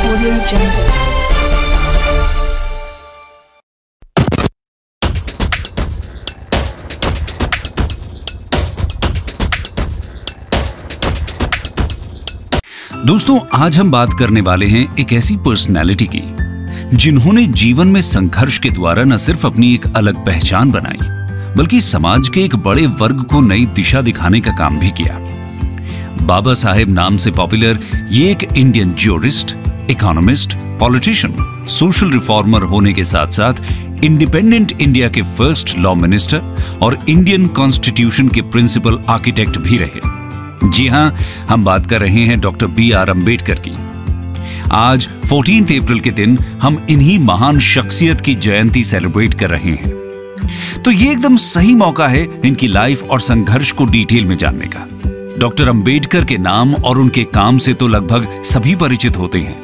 Audio Jungle. दोस्तों, आज हम बात करने वाले हैं एक ऐसी पर्सनैलिटी की जिन्होंने जीवन में संघर्ष के द्वारा न सिर्फ अपनी एक अलग पहचान बनाई, बल्कि समाज के एक बड़े वर्ग को नई दिशा दिखाने का काम भी किया। बाबा साहेब नाम से पॉपुलर ये एक Indian jurist, economist, politician, social reformer होने के साथ साथ इंडिपेंडेंट इंडिया के फर्स्ट लॉ मिनिस्टर और इंडियन कॉन्स्टिट्यूशन के प्रिंसिपल आर्किटेक्ट भी रहे। जी हां, हम बात कर रहे हैं डॉक्टर B.R. अम्बेडकर की। आज 14 अप्रैल के दिन हम इन्हीं महान शख्सियत की जयंती सेलिब्रेट कर रहे हैं, तो ये एकदम सही मौका है इनकी लाइफ और संघर्ष को डिटेल में जानने का। डॉक्टर अम्बेडकर के नाम और उनके काम से तो लगभग सभी परिचित होते हैं,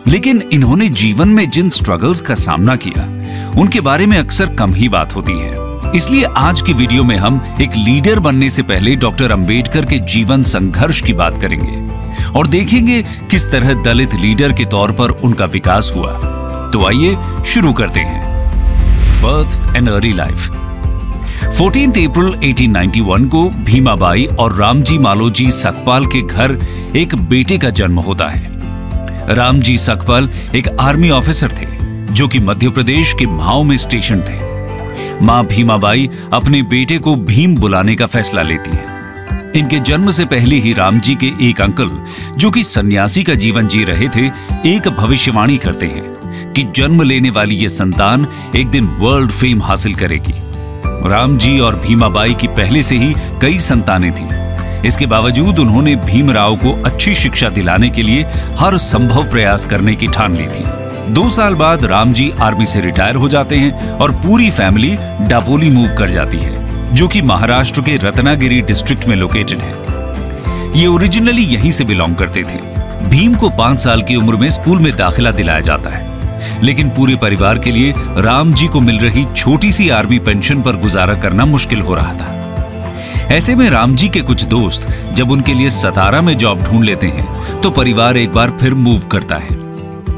लेकिन इन्होंने जीवन में जिन स्ट्रगल्स का सामना किया उनके बारे में अक्सर कम ही बात होती है। इसलिए आज की वीडियो में हम एक लीडर बनने से पहले डॉक्टर अम्बेडकर के जीवन संघर्ष की बात करेंगे और देखेंगे किस तरह दलित लीडर के तौर पर उनका विकास हुआ। तो आइए शुरू करते हैं। Birth and early life. 14 अप्रैल 1891 को भीमाबाई और रामजी मालोजी सकपाल के घर एक बेटे का जन्म होता है। रामजी सकपाल एक आर्मी ऑफिसर थे जो कि मध्य प्रदेश के म्हाऊ में स्टेशन थे। मां भीमाबाई अपने बेटे को भीम बुलाने का फैसला लेती हैं। इनके जन्म से पहले ही रामजी के एक अंकल, जो कि सन्यासी का जीवन जी रहे थे, एक भविष्यवाणी करते हैं कि जन्म लेने वाली ये संतान एक दिन वर्ल्ड फेम हासिल करेगी। रामजी और भीमाबाई की पहले से ही कई संतानें थीं। इसके बावजूद उन्होंने भीमराव को अच्छी शिक्षा दिलाने के लिए हर संभव प्रयास करने की ठान ली थी। 2 साल बाद रामजी आर्मी से रिटायर हो जाते हैं और पूरी फैमिली डापोली मूव कर जाती है, जो कि महाराष्ट्र के रत्नागिरी डिस्ट्रिक्ट में लोकेटेड है। ये ओरिजिनली यहीं से बिलोंग करते थे। भीम को 5 साल की उम्र में स्कूल में दाखिला दिलाया जाता है, लेकिन पूरे परिवार के लिए रामजी को मिल रही छोटी सी आर्मी पेंशन पर गुजारा करना मुश्किल हो रहा था। ऐसे में रामजी के कुछ दोस्त जब उनके लिए सतारा में जॉब ढूंढ लेते हैं, तो परिवार एक बार फिर मूव करता है।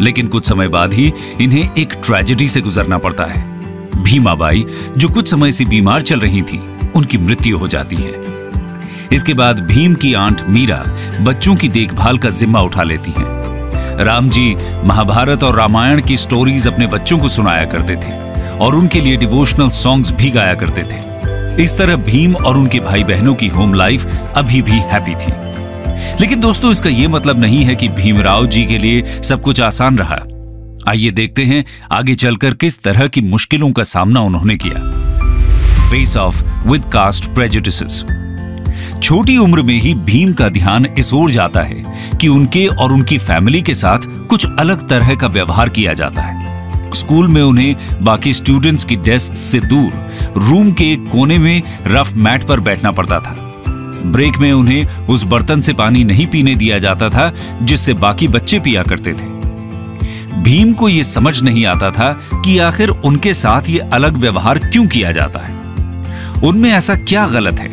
लेकिन कुछ समय बाद ही इन्हें एक ट्रेजेडी से गुजरना पड़ता है। भीमाबाई, जो कुछ समय से बीमार चल रही थी, उनकी मृत्यु हो जाती है। इसके बाद भीम की आंट मीरा बच्चों की देखभाल का जिम्मा उठा लेती हैं। रामजी महाभारत और रामायण की स्टोरीज अपने बच्चों को सुनाया करते थे और उनके लिए डिवोशनल सॉन्ग्स भी गाया करते थे। इस तरह भीम और उनके भाई बहनों की होम लाइफ अभी भी हैप्पी थी। लेकिन दोस्तों, इसका यह मतलब नहीं है कि भीमराव जी के लिए सब कुछ आसान रहा। आइए देखते हैं आगे चलकर किस तरह की मुश्किलों का सामना उन्होंने किया। Face of with caste prejudices. छोटी उम्र में ही भीम का ध्यान इस ओर जाता है कि उनके और उनकी फैमिली के साथ कुछ अलग तरह का व्यवहार किया जाता है। स्कूल में उन्हें बाकी स्टूडेंट्स की डेस्क से दूर रूम के एक कोने में रफ मैट पर बैठना पड़ता था। ब्रेक में उन्हें उस बर्तन से पानी नहीं पीने दिया जाता था जिससे बाकी बच्चे पिया करते थे। भीम को यह समझ नहीं आता था कि आखिर उनके साथ ये अलग व्यवहार क्यों किया जाता है, उनमें ऐसा क्या गलत है।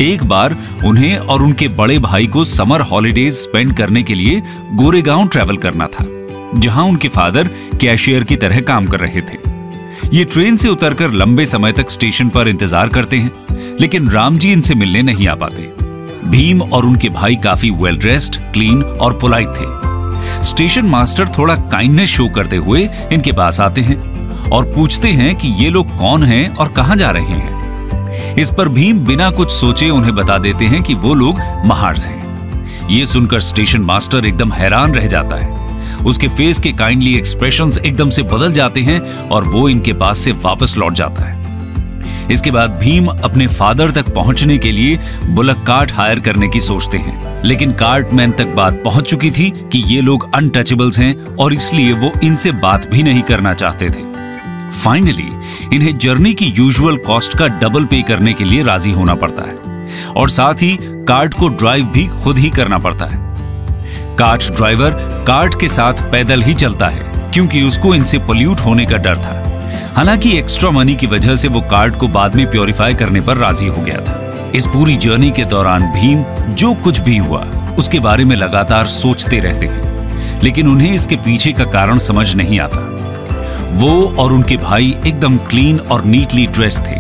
एक बार उन्हें और उनके बड़े भाई को समर हॉलिडेज स्पेंड करने के लिए गोरेगांव ट्रैवल करना था, जहां उनके फादर कैशियर की तरह काम कर रहे थे। ये ट्रेन से उतरकर लंबे समय तक स्टेशन पर इंतजार करते हैं, लेकिन रामजी इनसे मिलने नहीं आ पाते। भीम और उनके भाई काफी वेल ड्रेस्ड, क्लीन और पोलाइट थे। स्टेशन मास्टर थोड़ा काइंडनेस शो करते हुए इनके पास आते हैं और पूछते हैं कि ये लोग कौन हैं और कहां जा रहे हैं। इस पर भीम बिना कुछ सोचे उन्हें बता देते हैं कि वो लोग महार से हैं। ये सुनकर स्टेशन मास्टर एकदम हैरान रह जाता है। उसके फेस के काइंडली एक्सप्रेशंस एकदम से बदल जाते हैं और वो इनके पास से वापस लौट जाता है। इसके बाद भीम अपने फादर तक पहुंचने के लिए बुलक कार्ट हायर करने की सोचते हैं, लेकिन कार्टमैन तक बात पहुंच चुकी थी कि ये लोग अनटचेबल्स हैं और इसलिए वो इनसे बात भी नहीं करना चाहते थे। फाइनली इन्हें जर्नी की यूजुअल कॉस्ट का डबल पे करने के लिए राजी होना पड़ता है और साथ ही कार्ट को ड्राइव भी खुद ही करना पड़ता है। कार्ट ड्राइवर कार्ट के साथ पैदल ही चलता है क्योंकि उसको इनसे पोल्यूट होने का डर था। हालांकि एक्स्ट्रा मनी की वजह से वो कार्ट को बाद में प्योरीफाई करने पर राजी हो गया था। इस पूरी जर्नी के दौरान भीम जो कुछ भी हुआ उसके बारे में लगातार सोचते रहते हैं, लेकिन उन्हें इसके पीछे का कारण समझ नहीं आता। वो और उनके भाई एकदम क्लीन और नीटली ड्रेस्ड थे,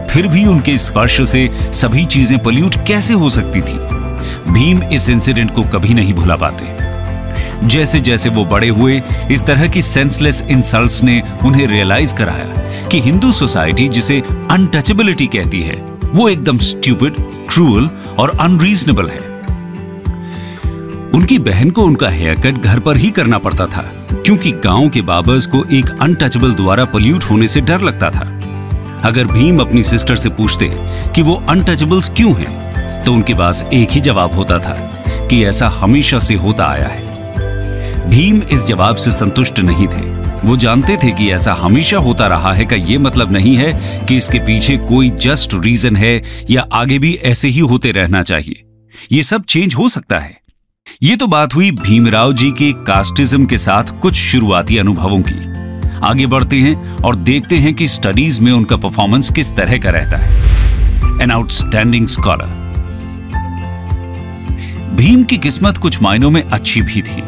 फिर भी उनके स्पर्श से सभी चीजें पोल्यूट कैसे हो सकती थी। भीम इस इंसिडेंट को कभी नहीं भुला पाते। जैसे जैसे वो बड़े हुए, इस तरह की सेंसलेस इंसल्ट्स ने उन्हें रियलाइज कराया कि हिंदू सोसाइटी जिसे अनटचेबिलिटी कहती है वो एकदम स्टूपिड, क्रूअल और अनरीजनेबल है। उनकी बहन को उनका हेयर कट घर पर ही करना पड़ता था, क्योंकि गांव के बाबर्स को एक अनटचेबल द्वारा पोल्यूट होने से डर लगता था। अगर भीम अपनी सिस्टर से पूछते कि वो अनटचेबल्स क्यों हैं, तो उनके पास एक ही जवाब होता था कि ऐसा हमेशा से होता आया है। भीम इस जवाब से संतुष्ट नहीं थे। वो जानते थे कि ऐसा हमेशा होता रहा है का ये मतलब नहीं है कि इसके पीछे कोई जस्ट रीजन है या आगे भी ऐसे ही होते रहना चाहिए। ये सब चेंज हो सकता है। ये तो बात हुई भीमराव जी के कास्टिज्म के साथ कुछ शुरुआती अनुभवों की। आगे बढ़ते हैं और देखते हैं कि स्टडीज में उनका परफॉर्मेंस किस तरह का रहता है। An outstanding scholar. भीम की किस्मत कुछ मायनों में अच्छी भी थी।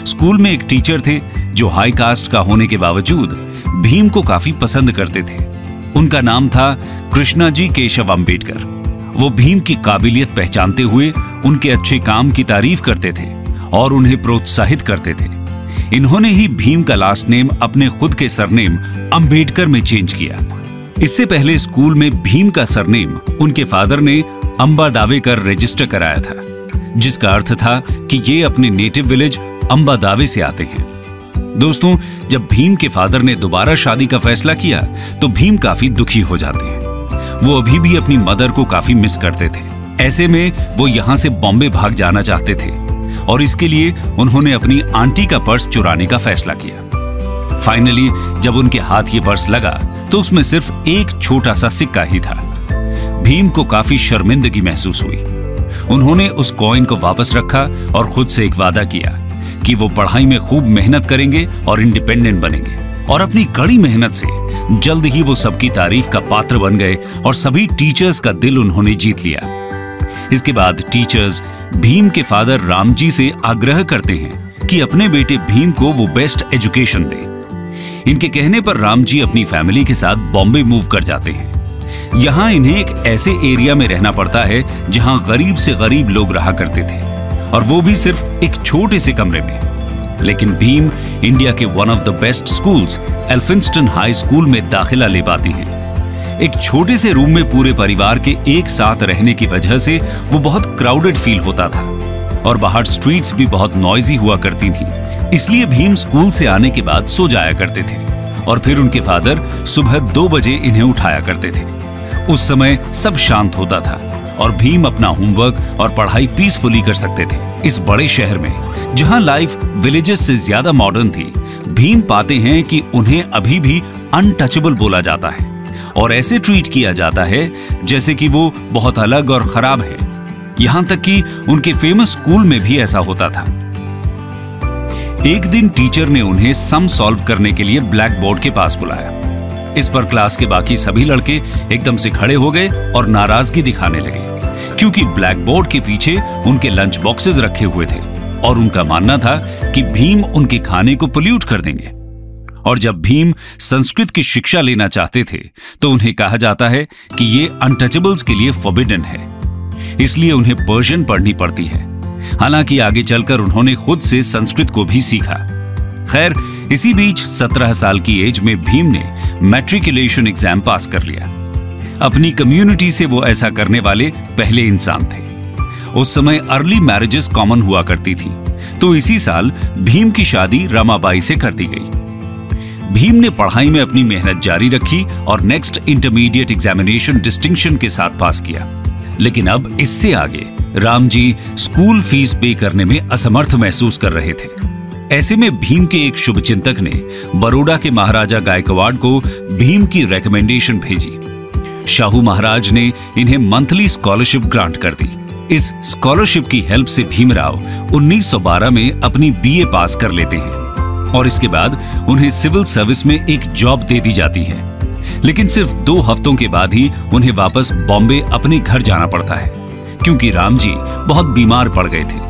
स्कूल में एक टीचर थे जो हाई कास्ट का होने के बावजूद भीम को काफी पसंद करते थे। उनका नाम था कृष्णाजी केशव अंबेडकर। वो भीम की काबिलियत पहचानते हुए उनके अच्छे काम की तारीफ करते थे और उन्हें प्रोत्साहित करते थे। इन्होंने ही भीम का लास्ट नेम अपने खुद के सरनेम अंबेडकर में चेंज किया। इससे पहले स्कूल में भीम का सरनेम उनके फादर ने अंबा दावे कर रजिस्टर कराया था, जिसका अर्थ था कि ये अपने नेटिव विलेज अंबा दावे से आते हैं। दोस्तों, जब भीम के फादर ने दोबारा शादी का फैसला किया तो भीम काफी दुखी हो जाते हैं। वो अभी भी अपनी मदर को काफी मिस करते थे। ऐसे में वो यहाँ से बॉम्बे भाग जाना चाहते थे और इसके लिए उन्होंने अपनी आंटी का पर्स चुराने का फैसला किया। फाइनली जब उनके हाथ ये पर्स लगा तो उसमें सिर्फ एक छोटा सा सिक्का ही था। भीम को काफी शर्मिंदगी महसूस हुई। उन्होंने उस कॉइन को वापस रखा और खुद से एक वादा किया कि वो पढ़ाई में खूब मेहनत करेंगे और इंडिपेंडेंट बनेंगे। और अपनी कड़ी मेहनत से जल्द ही वो सबकी तारीफ का पात्र बन गए और सभी टीचर्स का दिल उन्होंने जीत लिया। इसके बाद टीचर्स भीम के फादर राम जी से आग्रह करते हैं कि अपने बेटे भीम को वो बेस्ट एजुकेशन दे। इनके कहने पर राम जी अपनी फैमिली के साथ बॉम्बे मूव कर जाते हैं। यहाँ इन्हें एक ऐसे एरिया में रहना पड़ता है जहाँ गरीब से गरीब लोग रहा करते थे, और वो भी सिर्फ एक छोटे से कमरे में। लेकिन भीम इंडिया के one of the best schools Elphinstone high school में दाखिला ले पाते हैं। एक छोटे से रूम में पूरे परिवार के एक साथ रहने की वजह से वो बहुत क्राउडेड फील होता था और बाहर स्ट्रीट्स भी बहुत नॉइजी हुआ करती थी। इसलिए भीम स्कूल से आने के बाद सो जाया करते थे और फिर उनके फादर सुबह 2 बजे इन्हें उठाया करते थे। उस समय सब शांत होता था और भीम अपना होमवर्क और पढ़ाई पीसफुली कर सकते थे। इस बड़े शहर में जहां लाइफ विलेजेस से ज्यादा मॉडर्न थी, भीम पाते हैं कि उन्हें अभी भी अनटचेबल बोला जाता है और ऐसे ट्रीट किया जाता है जैसे कि वो बहुत अलग और खराब है। यहां तक कि उनके फेमस स्कूल में भी ऐसा होता था। एक दिन टीचर ने उन्हें सम सॉल्व करने के लिए ब्लैक बोर्ड के पास बुलाया। इस पर क्लास के बाकी सभी लड़के एकदम से खड़े हो गए और नाराजगी दिखाने लगे, क्योंकि ब्लैक बोर्ड के पीछे उनके लंच बॉक्सेस रखे हुए थे और उनका मानना था कि भीम उनके खाने को पोल्यूट कर देंगे। और जब भीम संस्कृत की शिक्षा लेना चाहते थे तो उन्हें कहा जाता है कि ये अनटचेबल्स के लिए फॉरबिडन है, इसलिए उन्हें पर्शियन पढ़नी पड़ती है। हालांकि आगे चलकर उन्होंने खुद से संस्कृत को भी सीखा। खैर, इसी बीच 17 साल की एज में भीम ने मैट्रिकुलेशन एग्जाम पास कर लिया। अपनी कम्युनिटी से वो ऐसा करने वाले पहले इंसान थे। उस समय अर्ली मैरिजेस कॉमन हुआ करती थी, तो इसी साल भीम की शादी रमाबाई से कर दी गई। भीम ने पढ़ाई में अपनी मेहनत जारी रखी और नेक्स्ट इंटरमीडिएट एग्जामिनेशन डिस्टिंक्शन के साथ पास किया। लेकिन अब इससे आगे राम जी स्कूल फीस पे करने में असमर्थ महसूस कर रहे थे। ऐसे में भीम के एक शुभचिंतक ने बड़ौदा के महाराजा गायकवाड़ को भीम की रिकमेंडेशन भेजी। शाहू महाराज ने इन्हें मंथली स्कॉलरशिप ग्रांट कर दी। इस स्कॉलरशिप की हेल्प से भीमराव 1912 में अपनी बीए पास कर लेते हैं और इसके बाद उन्हें सिविल सर्विस में एक जॉब दे दी जाती है। लेकिन सिर्फ 2 हफ्तों के बाद ही उन्हें वापस बॉम्बे अपने घर जाना पड़ता है, क्योंकि राम जी बहुत बीमार पड़ गए थे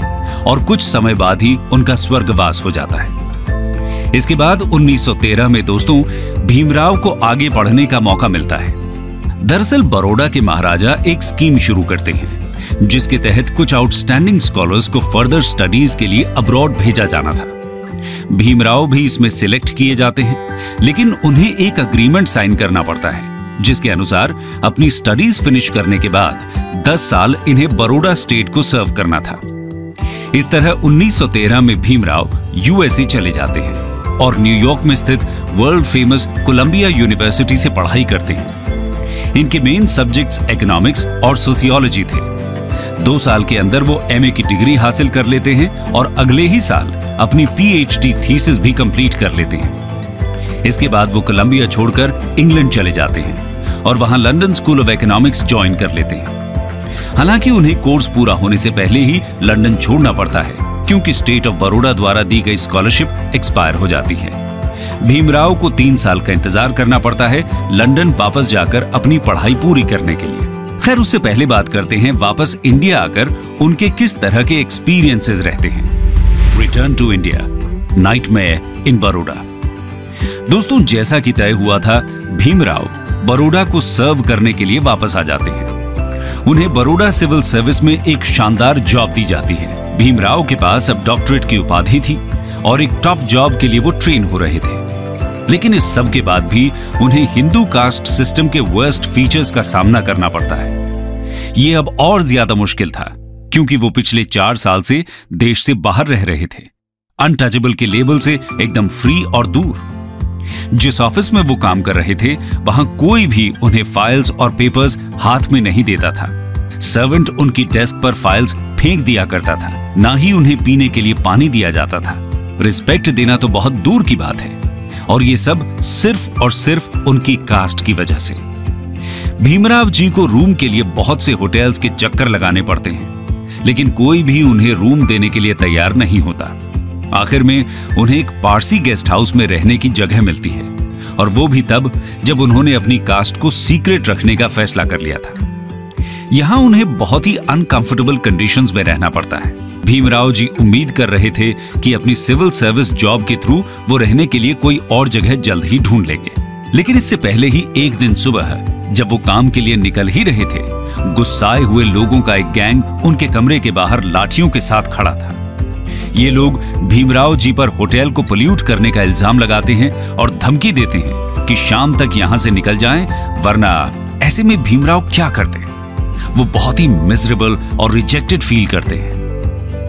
और कुछ समय बाद ही उनका स्वर्गवास हो जाता है। इसके बाद 1913 में दोस्तों भीमराव को आगे पढ़ने का मौका मिलता है। दरअसल बड़ौदा के महाराजा एक स्कीम शुरू करते हैं जिसके तहत कुछ आउटस्टैंडिंग स्कॉलर्स को फर्दर स्टडीज के लिए अब्रॉड भेजा जाना था। भीमराव भी इसमें सिलेक्ट किए जाते हैं, लेकिन उन्हें एक अग्रीमेंट साइन करना पड़ता है जिसके अनुसार अपनी स्टडीज फिनिश करने के बाद 10 साल इन्हें बड़ौदा स्टेट को सर्व करना था। इस तरह 1913 में भीमराव यूएसए चले जाते हैं और न्यूयॉर्क में स्थित वर्ल्ड फेमस कोलंबिया यूनिवर्सिटी से पढ़ाई करते हैं। इनके मेन सब्जेक्ट्स इकोनॉमिक्स और सोशियोलॉजी थे। 2 साल के अंदर वो एमए की डिग्री हासिल कर लेते हैं और अगले ही साल अपनी पीएचडी थीसिस भी कंप्लीट कर लेते हैं। इसके बाद वो कोलंबिया छोड़कर इंग्लैंड चले जाते हैं और वहां London school of economics join कर लेते हैं। हालांकि उन्हें कोर्स पूरा होने से पहले ही लंदन छोड़ना पड़ता है क्योंकि स्टेट ऑफ बड़ौदा द्वारा दी गई स्कॉलरशिप एक्सपायर हो जाती है। भीमराव को 3 साल का इंतजार करना पड़ता है लंदन वापस जाकर अपनी पढ़ाई पूरी करने के लिए। खैर उससे पहले बात करते हैं वापस इंडिया आकर उनके किस तरह के एक्सपीरियंसेस रहते हैं। रिटर्न टू इंडिया, नाइटमेयर इन बड़ौदा। दोस्तों जैसा कि तय हुआ था, भीमराव बड़ौदा को सर्व करने के लिए वापस आ जाते हैं। उन्हें बड़ौदा सिविल सर्विस में एक शानदार जॉब दी जाती है। भीमराव के पास अब डॉक्टरेट की उपाधि थी और एक टॉप जॉब के लिए वो ट्रेन हो रहे थे। लेकिन इस सब के बाद भी उन्हें हिंदू कास्ट सिस्टम के वर्स्ट फीचर्स का सामना करना पड़ता है। ये अब और ज्यादा मुश्किल था क्योंकि वो पिछले 4 साल से देश से बाहर रह रहे थे, अनटचेबल के लेबल से एकदम फ्री और दूर। जिस ऑफिस में वो काम कर रहे थे वहां कोई भी उन्हें फाइल्स और पेपर्स हाथ में नहीं देता था। सर्वेंट उनकी डेस्क पर फाइल्स फेंक दिया करता था, ना ही उन्हें पीने के लिए पानी दिया जाता था। रिस्पेक्ट देना तो बहुत दूर की बात है, और ये सब सिर्फ और सिर्फ उनकी कास्ट की वजह से। भीमराव जी को रूम के लिए बहुत से होटल्स के चक्कर लगाने पड़ते हैं, लेकिन कोई भी उन्हें रूम देने के लिए तैयार नहीं होता। आखिर में उन्हें एक पारसी गेस्ट हाउस में रहने की जगह मिलती है, और वो भी तब जब उन्होंने अपनी कास्ट को सीक्रेट रखने का फैसला कर लिया था। यहां उन्हें बहुत ही अनकंफर्टेबल कंडीशंस में रहना पड़ता है। भीमराव जी उम्मीद कर रहे थे कि अपनी सिविल सर्विस जॉब के थ्रू वो रहने के लिए कोई और जगह जल्द ही ढूंढ लेंगे, लेकिन इससे पहले ही एक दिन सुबह जब वो काम के लिए निकल ही रहे थे, गुस्साए हुए लोगों का एक गैंग उनके कमरे के बाहर लाठियों के साथ खड़ा था। ये लोग भीमराव जी पर होटल को पोल्यूट करने का इल्जाम लगाते हैं और धमकी देते हैं कि शाम तक यहां से निकल जाएं, वरना ऐसे में भीमराव क्या करते? वो बहुत ही मिजरेबल और रिजेक्टेड फील करते हैं।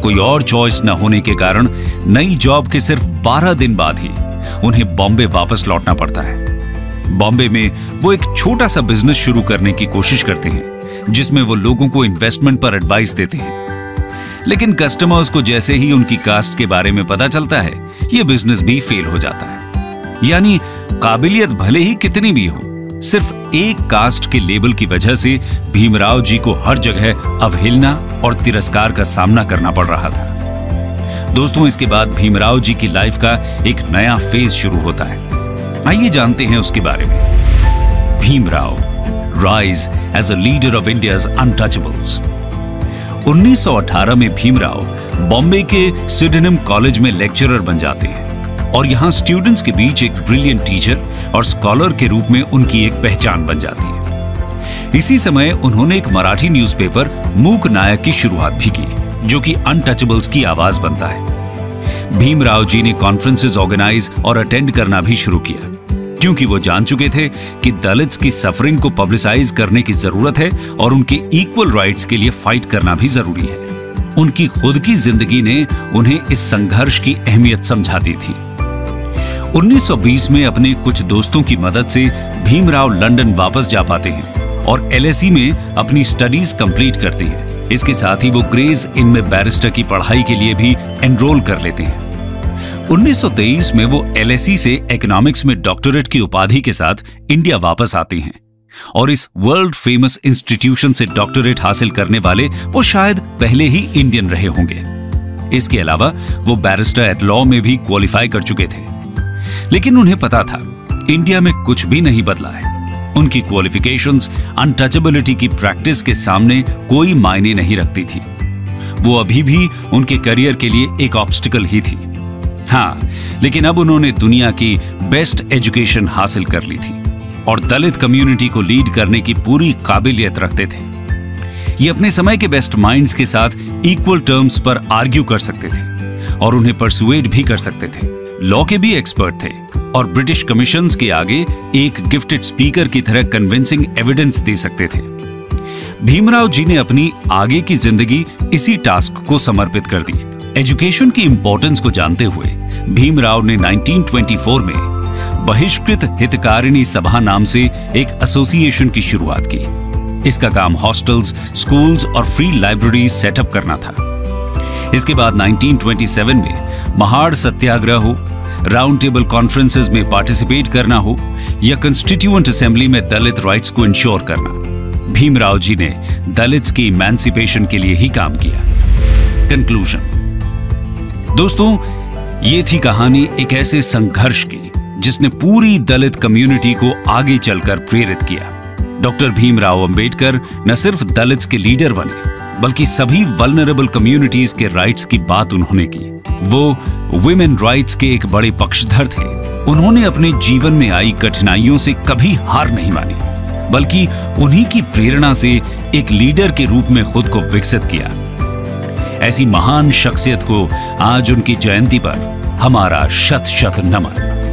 कोई और चॉइस न होने के कारण नई जॉब के सिर्फ 12 दिन बाद ही उन्हें बॉम्बे वापस लौटना पड़ता है। बॉम्बे में वो एक छोटा सा बिजनेस शुरू करने की कोशिश करते हैं जिसमें वो लोगों को इन्वेस्टमेंट पर एडवाइस देते हैं, लेकिन कस्टमर्स को जैसे ही उनकी कास्ट के बारे में पता चलता है, ये बिजनेस भी फेल हो जाता है। यानी काबिलियत भले ही कितनी भी हो, सिर्फ एक कास्ट के लेबल की वजह से भीमराव जी को हर जगह अवहेलना और तिरस्कार का सामना करना पड़ रहा था। दोस्तों इसके बाद भीमराव जी की लाइफ का एक नया फेज शुरू होता है। आइए जानते हैं उसके बारे में। Bhimrao, rise as a leader of India's untouchables. 1918 में भीमराव बॉम्बे के सिडेनम कॉलेज में लेक्चरर बन जाते हैं और यहां स्टूडेंट्स के बीच एक ब्रिलियंट टीचर और स्कॉलर के रूप में उनकी एक पहचान बन जाती है। इसी समय उन्होंने एक मराठी न्यूज़पेपर मूक नायक की शुरुआत भी की, जो कि अनटचेबल्स की आवाज बनता है। भीमराव जी ने कॉन्फ्रेंसेस ऑर्गेनाइज और अटेंड करना भी शुरू किया, क्योंकि वो जान चुके थे कि दलित्स की सफरिंग को पब्लिसाइज करने की जरूरत है और उनके इक्वल राइट्स के लिए फाइट करना भी जरूरी है। उनकी खुद की जिंदगी ने उन्हें इस संघर्ष की अहमियत समझा दी थी। 1920 में अपने कुछ दोस्तों की मदद से भीमराव लंदन वापस जा पाते हैं और एलएसी में अपनी स्टडीज कंप्लीट करते हैं। इसके साथ ही वो ग्रेज इन में बैरिस्टर की पढ़ाई के लिए भी एनरोल कर लेते हैं। 1923 में वो एलएसी से इकोनॉमिक्स में डॉक्टरेट की उपाधि के साथ इंडिया वापस आते हैं और इस वर्ल्ड फेमस इंस्टीट्यूशन से डॉक्टरेट हासिल करने वाले वो शायद पहले ही इंडियन रहे होंगे। इसके अलावा वो बैरिस्टर एट लॉ में भी क्वालिफाई कर चुके थे, लेकिन उन्हें पता था इंडिया में कुछ भी नहीं बदला है। उनकी क्वालिफिकेशंस अनटचेबिलिटी की प्रैक्टिस के सामने कोई मायने नहीं रखती थी। वो अभी भी उनके करियर के लिए एक ऑब्स्टिकल ही थी। हाँ, लेकिन अब उन्होंने दुनिया की बेस्ट एजुकेशन हासिल कर ली थी और दलित कम्युनिटी को लीड करने की पूरी काबिलियत रखते थे। ये अपने समय के बेस्ट माइंड्स के साथ इक्वल टर्म्स पर आर्ग्यू कर सकते थे और उन्हें परसुएड भी कर सकते थे। लॉ के भी एक्सपर्ट थे और ब्रिटिश कमीशंस के आगे एक गिफ्टेड स्पीकर की तरह कन्विंसिंग एविडेंस दे सकते थे। भीमराव जी ने अपनी आगे की जिंदगी इसी टास्क को समर्पित कर दी। एजुकेशन की इंपॉर्टेंस को जानते हुए भीमराव ने 1924 में बहिष्कृत हितकारिणी सभा नाम से एक एसोसिएशन की शुरुआत की। इसका काम हॉस्टल्स, स्कूल्स और फ्री लाइब्रेरीज सेटअप करना था। इसके बाद 1927 में महाड़ सत्याग्रह हो, राउंड टेबल कॉन्फ्रेंसेस में पार्टिसिपेट करना हो या कंस्टिट्यूएंट असेंबली में दलित राइट्स को इंश्योर करना, भीमराव जी ने दलित्स की इमेंसिपेशन के लिए ही काम किया। कंक्लूजन। दोस्तों, ये थी कहानी एक ऐसे संघर्ष की जिसने पूरी दलित कम्युनिटी को आगे चलकर प्रेरित किया। डॉक्टर भीमराव अंबेडकर न सिर्फ दलित्स के लीडर बने, बल्कि सभी वल्नरेबल कम्युनिटीज के राइट्स की बात उन्होंने की। वो वुमेन राइट्स के एक बड़े पक्षधर थे। उन्होंने अपने जीवन में आई कठिनाइयों से कभी हार नहीं मानी, बल्कि उन्हीं की प्रेरणा से एक लीडर के रूप में खुद को विकसित किया। ऐसी महान शख्सियत को आज उनकी जयंती पर हमारा शत शत नमन।